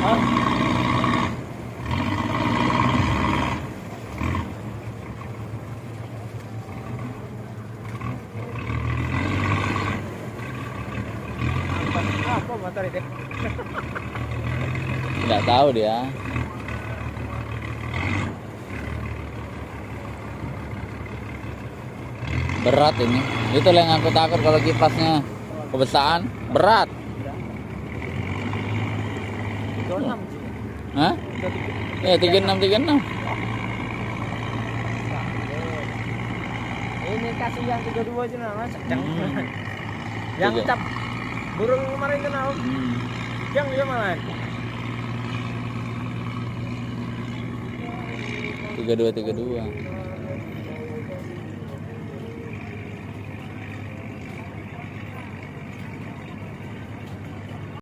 Oh. Apa motor itu? Nggak tahu dia. Berat ini. Itu yang aku takut kalau kipasnya kebesaan. Berat. 26 sih. Hah? Ya 36. Ini kasih yang 32 aja nah, Mas. Hmm. Yang Tiga. cap burung kemarin itu nah. Yang dia malah. 32.